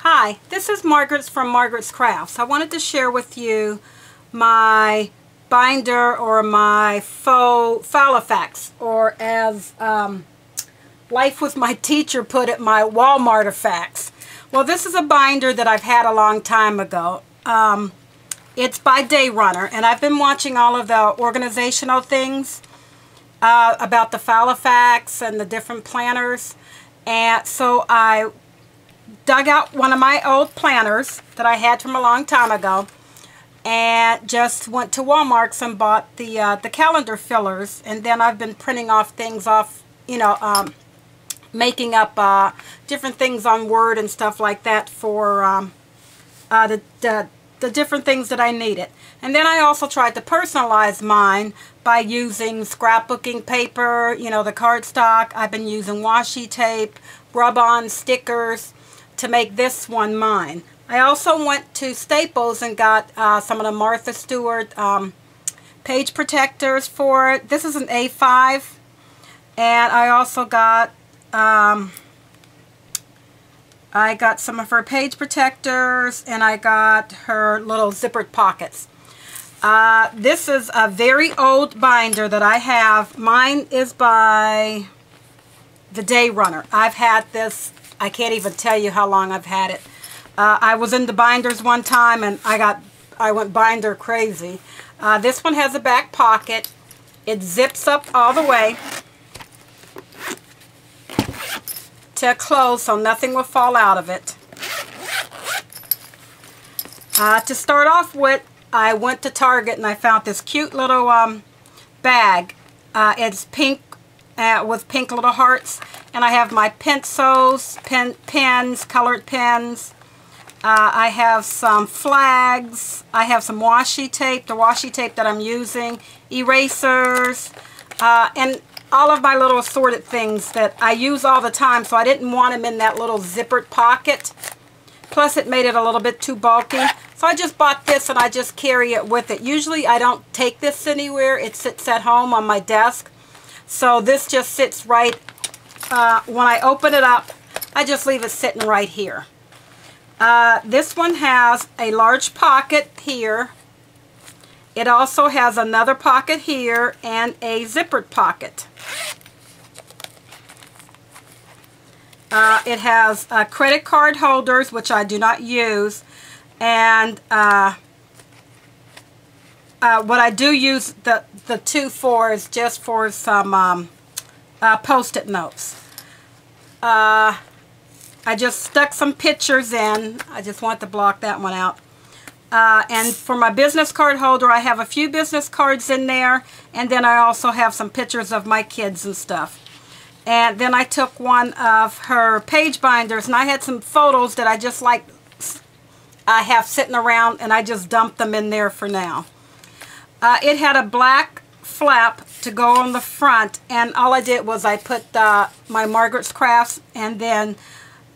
Hi, this is Margaret's from Margaret's Crafts. I wanted to share with you my binder or my faux Falifax, or as Life with My Teacher put it, my Walmart effects. Well, this is a binder that I've had a long time ago. It's by Day Runner, and I've been watching all of the organizational things about the Falifax and the different planners, and so I dug out one of my old planners that I had from a long time ago and just went to Walmart's and bought the calendar fillers, and then I've been printing off things off, making up different things on Word and stuff like that for the different things that I needed. And then I also tried to personalize mine by using scrapbooking paper, the cardstock. I've been using washi tape, rub-on stickers to make this one mine. I also went to Staples and got some of the Martha Stewart page protectors for it. This is an A5, and I also got some of her page protectors, and I got her little zippered pockets. This is a very old binder that I have. Mine is by the Day Runner. I've had this, I can't even tell you how long I've had it. I was into binders one time and I went binder crazy. This one has a back pocket. It zips up all the way to close so nothing will fall out of it. To start off with, I went to Target and I found this cute little bag. It's pink with pink little hearts, and I have my pencils, pens, colored pens. I have some flags. I have some washi tape, the washi tape that I'm using, erasers, and all of my little assorted things that I use all the time, so I didn't want them in that little zippered pocket. Plus it made it a little bit too bulky. So I just bought this and I just carry it with it. Usually I don't take this anywhere. It sits at home on my desk. So this just sits right, when I open it up, I just leave it sitting right here. This one has a large pocket here. It also has another pocket here and a zippered pocket. It has credit card holders, which I do not use, and what I do use the two for is just for some post-it notes. I just stuck some pictures in. I just want to block that one out. And for my business card holder, I have a few business cards in there, and then I also have some pictures of my kids and stuff. And then I took one of her page binders, and I had some photos that I just like I have sitting around, and I just dumped them in there for now. It had a black flap to go on the front, and all I did was I put my Margaret's Crafts, and then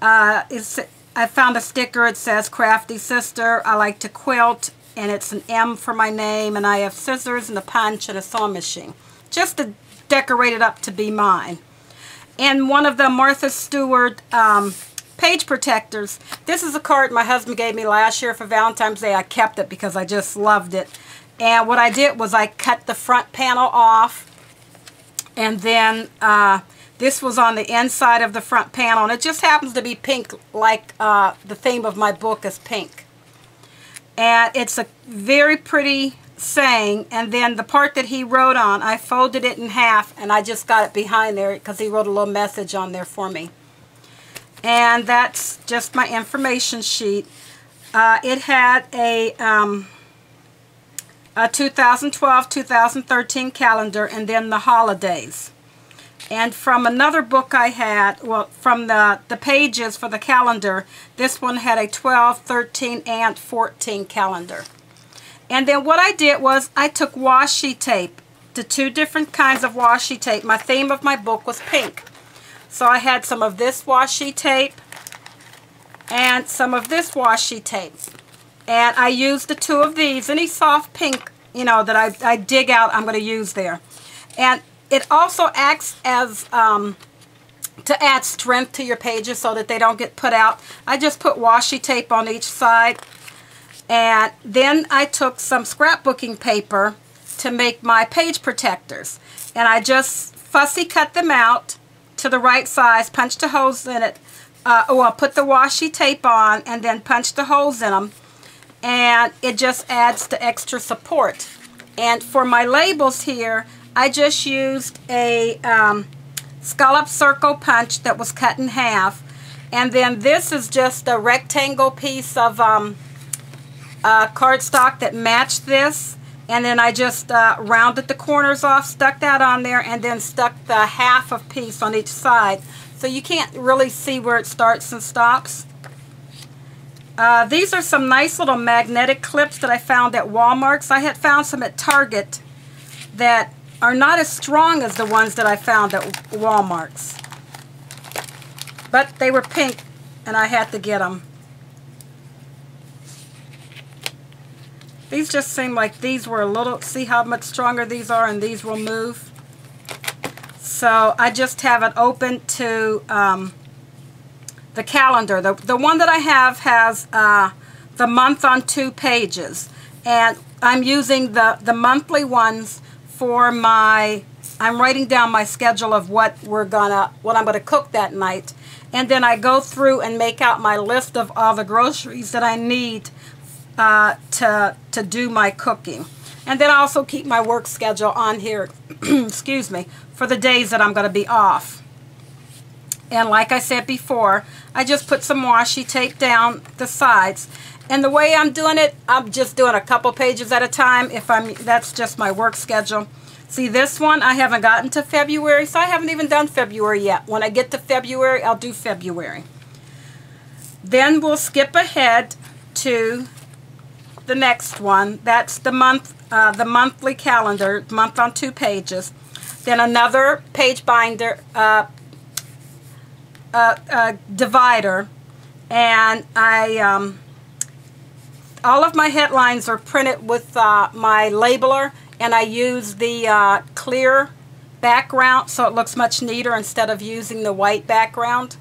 I found a sticker. It says Crafty Sister, I like to quilt, and it's an M for my name, and I have scissors and a punch and a sewing machine, just to decorate it up to be mine. And one of the Martha Stewart page protectors. This is a card my husband gave me last year for Valentine's Day. I kept it because I just loved it. And what I did was I cut the front panel off, and then this was on the inside of the front panel, and it just happens to be pink, like the theme of my book is pink. And it's a very pretty saying, and then the part that he wrote on, I folded it in half, and I just got it behind there because he wrote a little message on there for me. And that's just my information sheet. It had a 2012-2013 calendar, and then the holidays. And from another book I had, well, from the pages for the calendar, this one had a 12, 13, and 14 calendar. And then what I did was I took washi tape, the two different kinds of washi tape. My theme of my book was pink. So I had some of this washi tape and some of this washi tape. And I used the two of these, any soft pink, that I dig out, I'm going to use there. And it also acts as to add strength to your pages so that they don't get put out, I just put washi tape on each side. And then I took some scrapbooking paper to make my page protectors. And I just fussy cut them out to the right size, punched the holes in it. I put the washi tape on and then punched the holes in them. And it just adds the extra support. And for my labels here, I just used a scallop circle punch that was cut in half. And then this is just a rectangle piece of cardstock that matched this. And then I just rounded the corners off, stuck that on there, and then stuck the half of piece on each side. So you can't really see where it starts and stops. These are some nice little magnetic clips that I found at Walmart's. I had found some at Target that are not as strong as the ones that I found at Walmart's. But they were pink and I had to get them. These just seem like these were a little, see how much stronger these are, and these will move. So I just have it open to the calendar. The one that I have has the month on 2 pages. And I'm using the monthly ones for my, I'm writing down my schedule of what I'm gonna cook that night. And then I go through and make out my list of all the groceries that I need to do my cooking. And then I also keep my work schedule on here, excuse me, for the days that I'm going to be off. And like I said before, I just put some washi tape down the sides. And the way I'm doing it, I'm just doing a couple pages at a time. That's just my work schedule. See, this one I haven't gotten to February, so I haven't even done February yet. When I get to February, I'll do February. Then we'll skip ahead to the next one. That's the monthly calendar, month on 2 pages. Then another page binder, divider, and all of my headlines are printed with my labeler, and I use the clear background so it looks much neater instead of using the white background.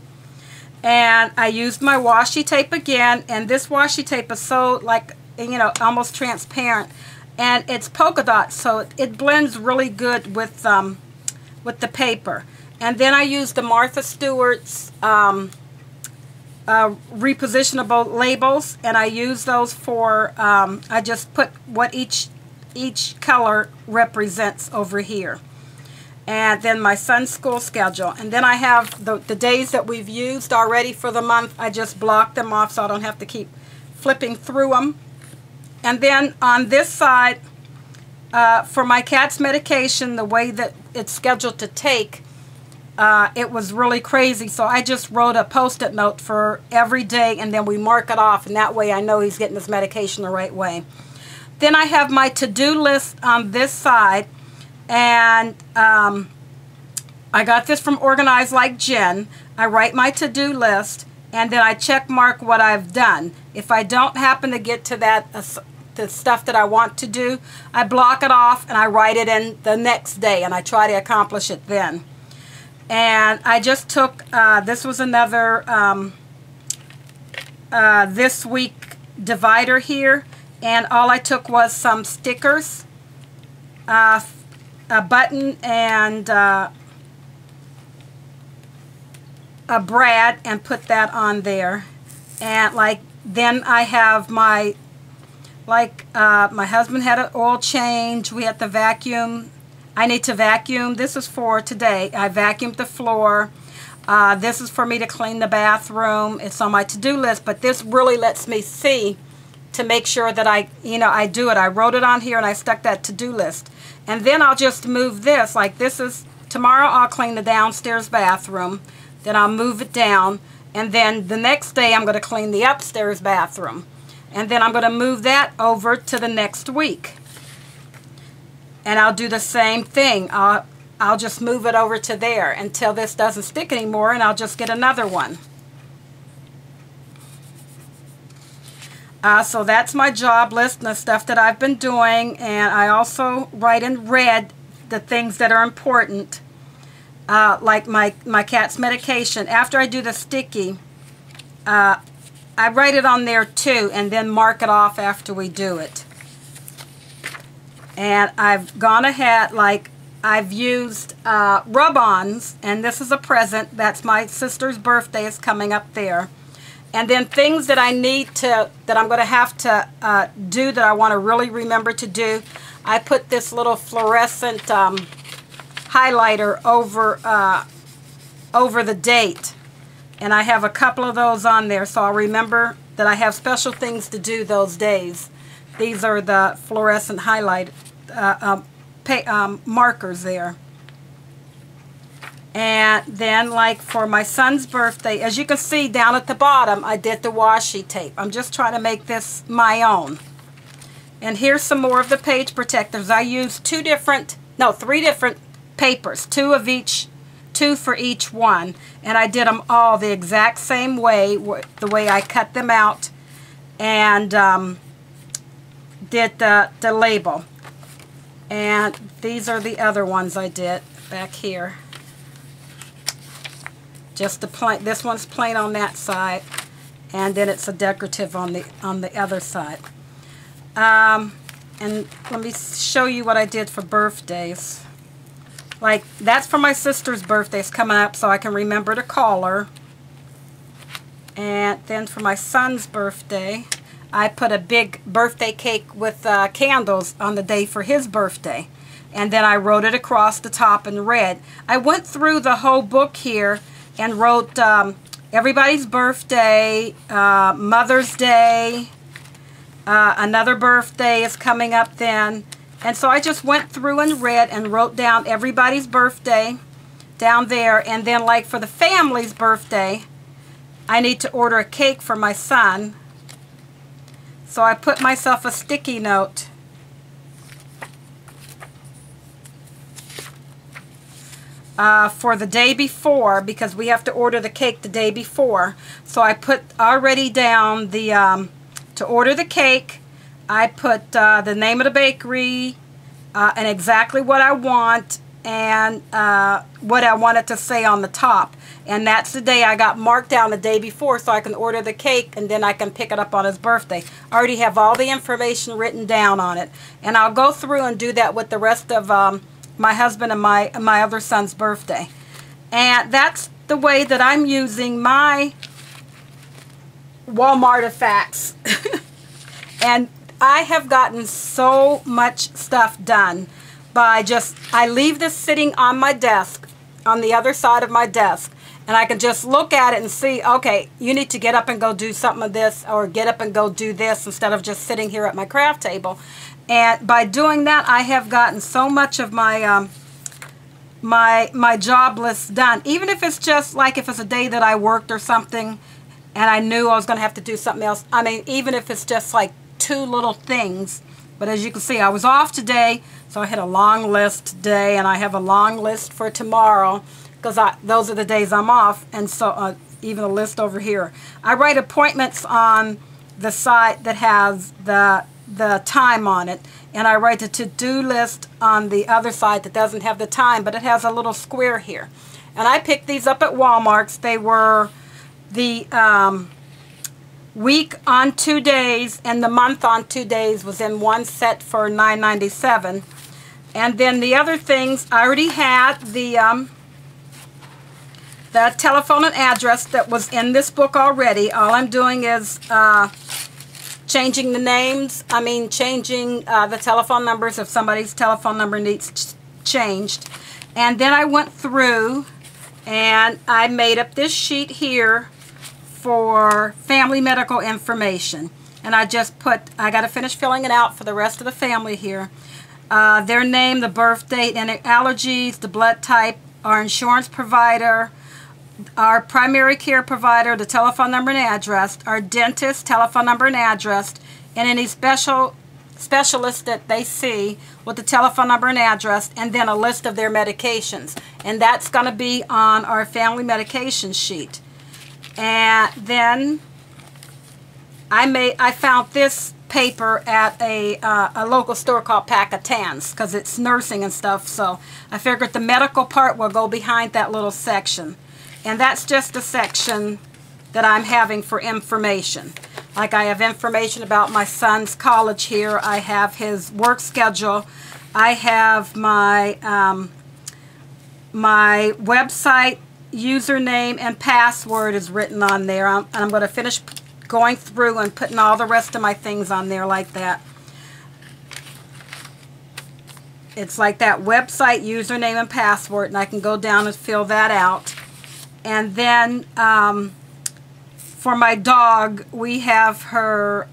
And I used my washi tape again, and this washi tape is so, like, you know, almost transparent, and it's polka dots, so it blends really good with the paper. And then I used the Martha Stewart's repositionable labels, and I use those for I just put what each color represents over here. And then my son's school schedule, and then I have the days that we've used already for the month. I just block them off so I don't have to keep flipping through them. And then on this side, for my cat's medication, the way that it's scheduled to take, it was really crazy. So I just wrote a post-it note for every day, and then we mark it off, and that way I know he's getting his medication the right way. Then I have my to-do list on this side, and I got this from Organize Like Jen. I write my to-do list, and then I check mark what I've done. If I don't happen to get to that, the stuff that I want to do, I block it off and I write it in the next day, and I try to accomplish it then. And I just took, this was another this week divider here, and all I took was some stickers, a button, and a brad, and put that on there. And like, then I have my, like, my husband had an oil change, we had to vacuum. I need to vacuum. This is for today. I vacuumed the floor. This is for me to clean the bathroom. It's on my to-do list, but this really lets me see to make sure that I do it. I wrote it on here and I stuck that to-do list. And then I'll just move this. Like, this is, tomorrow I'll clean the downstairs bathroom. Then I'll move it down. And then the next day I'm going to clean the upstairs bathroom. And then I'm going to move that over to the next week. And I'll do the same thing. I'll just move it over to there until this doesn't stick anymore, and I'll just get another one. So that's my job list and the stuff that I've been doing, and I also write in red the things that are important. like my cat's medication. After I do the sticky, I write it on there too, and then mark it off after we do it. And I've gone ahead, like I've used rub-ons, and this is a present. That's my sister's birthday is coming up there. And then things that I need to, that I'm going to have to do that I want to really remember to do. I put this little fluorescent highlighter over the date. And I have a couple of those on there, so I'll remember that I have special things to do those days. These are the fluorescent highlight markers there. And then, like for my son's birthday, as you can see down at the bottom, I did the washi tape. I'm just trying to make this my own. And here's some more of the page protectors. I used three different papers, two for each one. And I did them all the exact same way, the way I cut them out, and did the label. And these are the other ones I did back here. Just the plain. This one's plain on that side, and then it's a decorative on the other side. And let me show you what I did for birthdays. Like that's for my sister's birthday. It's coming up, so I can remember to call her. And then for my son's birthday, I put a big birthday cake with candles on the day for his birthday. And then I wrote it across the top in red. I went through the whole book here and wrote everybody's birthday, Mother's Day, another birthday is coming up then. And so I just went through and read and wrote down everybody's birthday down there. And then like for the family's birthday, I need to order a cake for my son. So I put myself a sticky note for the day before, because we have to order the cake the day before. So I put already down the to order the cake. I put the name of the bakery and exactly what I want, and what I wanted to say on the top. And that's the day I got marked down the day before, so I can order the cake and then I can pick it up on his birthday. I already have all the information written down on it. And I'll go through and do that with the rest of my husband and my other son's birthday. And that's the way that I'm using my Walmart artifacts. And I have gotten so much stuff done by I leave this sitting on my desk, on the other side of my desk, and I can just look at it and see, okay, you need to get up and go do something of this, or get up and go do this, instead of just sitting here at my craft table. And by doing that, I have gotten so much of my my job list done. Even if it's just like if it's a day that I worked or something and I knew I was going to have to do something else. I mean, even if it's just like 2 little things. But as you can see, I was off today, so I had a long list today, and I have a long list for tomorrow, because those are the days I'm off. And so even a list over here. I write appointments on the side that has the time on it, and I write the to-do list on the other side that doesn't have the time, but it has a little square here. And I picked these up at Walmart's. They were the week on 2 days and the month on 2 days was in one set for $9.97. And then the other things, I already had the telephone and address that was in this book already. All I'm doing is changing the names, changing the telephone numbers if somebody's telephone number needs changed. And then I went through and I made up this sheet here for family medical information. And I just put, I got to finish filling it out for the rest of the family here. Their name, the birth date, and allergies, the blood type, our insurance provider, our primary care provider, the telephone number and address, our dentist, telephone number and address, and any specialist that they see with the telephone number and address, and then a list of their medications. And that's going to be on our family medication sheet. And then I found this paper at a local store called Pack-A-Tans, because it's nursing and stuff. So I figured the medical part will go behind that little section. And that's just a section that I'm having for information. Like I have information about my son's college here. I have his work schedule. I have my my website username and password is written on there. I'm going to finish going through and putting all the rest of my things on there like that. It's like that website username and password, and I can go down and fill that out. And then for my dog, we have her,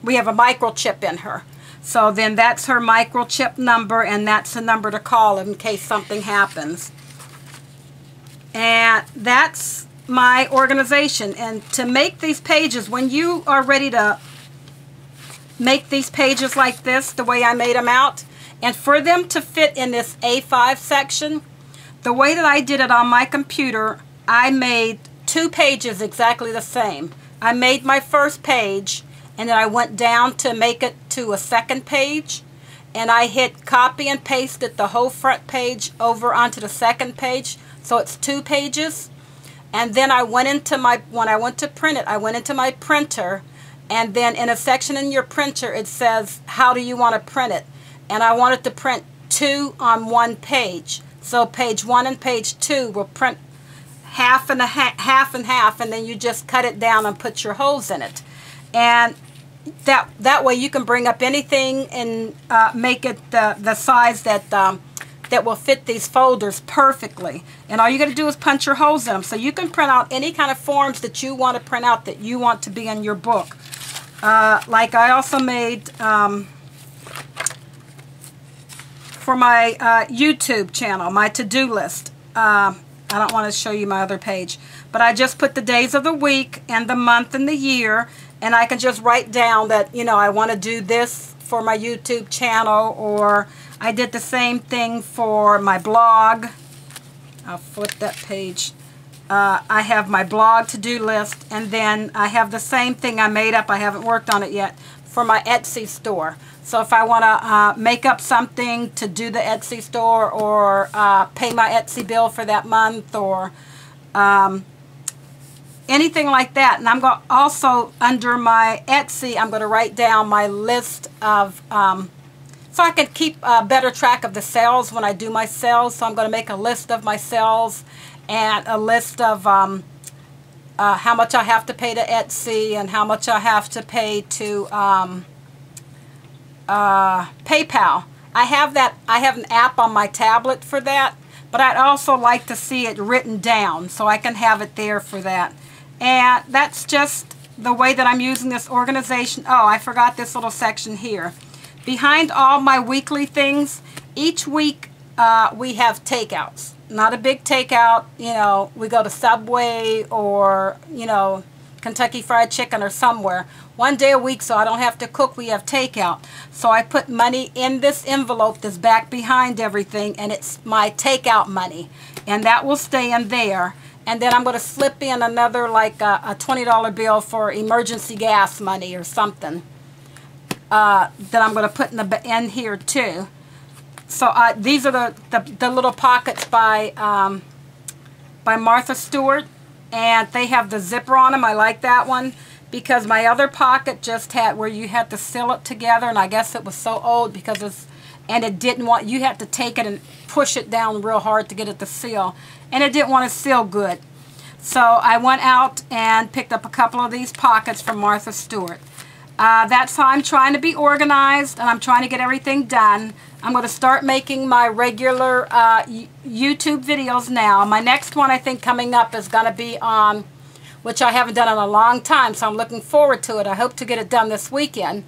we have a microchip in her. So then that's her microchip number, and that's the number to call in case something happens. And that's my organization. And to make these pages, when you are ready to make these pages like this, the way I made them out, and for them to fit in this A5 section, the way that I did it on my computer, I made 2 pages exactly the same. I made my first page, and then I went down to make it to a second page, and I hit copy and pasted the whole front page over onto the second page, so it's 2 pages. And then I went into my, when I went to print it, I went into my printer, and then in a section in your printer it says, how do you want to print it? And I wanted to print 2 on 1 page. So page 1 and page 2 will print half and half and half, and then you just cut it down and put your holes in it. And that way you can bring up anything and make it the size that that will fit these folders perfectly. And all you got to do is punch your holes in them. So you can print out any kind of forms that you want to print out that you want to be in your book. Like I also made for my YouTube channel, my to-do list. I don't want to show you my other page, but I just put the days of the week and the month and the year, and I can just write down that, you know, I want to do this for my YouTube channel, or I did the same thing for my blog. I'll flip that page. I have my blog to-do list, and then I have the same thing I made up, I haven't worked on it yet, for my Etsy store. So if I want to make up something to do the Etsy store, or pay my Etsy bill for that month, or anything like that. And I'm going to also, under my Etsy, I'm going to write down my list of, so I can keep better track of the sales when I do my sales. So I'm going to make a list of my sales, and a list of how much I have to pay to Etsy, and how much I have to pay to PayPal. I have an app on my tablet for that, but I'd also like to see it written down so I can have it there for that. And that's just the way that I'm using this organization. Oh, I forgot this little section here. Behind all my weekly things, each week we have takeouts. Not a big takeout, you know, we go to Subway or, you know, Kentucky Fried Chicken or somewhere. 1 day a week, so I don't have to cook, we have takeout. So I put money in this envelope that's back behind everything, and it's my takeout money. And that will stay in there. And then I'm going to slip in another, like a $20 bill for emergency gas money or something. That I'm going to put in here too. So these are the little pockets by Martha Stewart, and they have the zipper on them. I like that one because my other pocket just had where you had to seal it together, and I guess it was so old because it didn't want, you had to take it and push it down real hard to get it to seal, and it didn't want to seal good. So I went out and picked up a couple of these pockets from Martha Stewart. That's how I'm trying to be organized, and I'm trying to get everything done. I'm going to start making my regular YouTube videos now. My next one I think coming up is going to be on, which I haven't done in a long time, so I'm looking forward to it. I hope to get it done this weekend.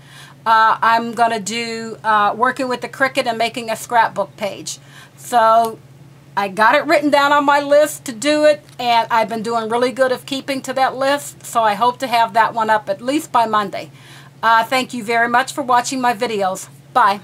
I'm going to do working with the Cricut and making a scrapbook page. So I got it written down on my list to do it, and I've been doing really good of keeping to that list, so I hope to have that one up at least by Monday. Thank you very much for watching my videos. Bye.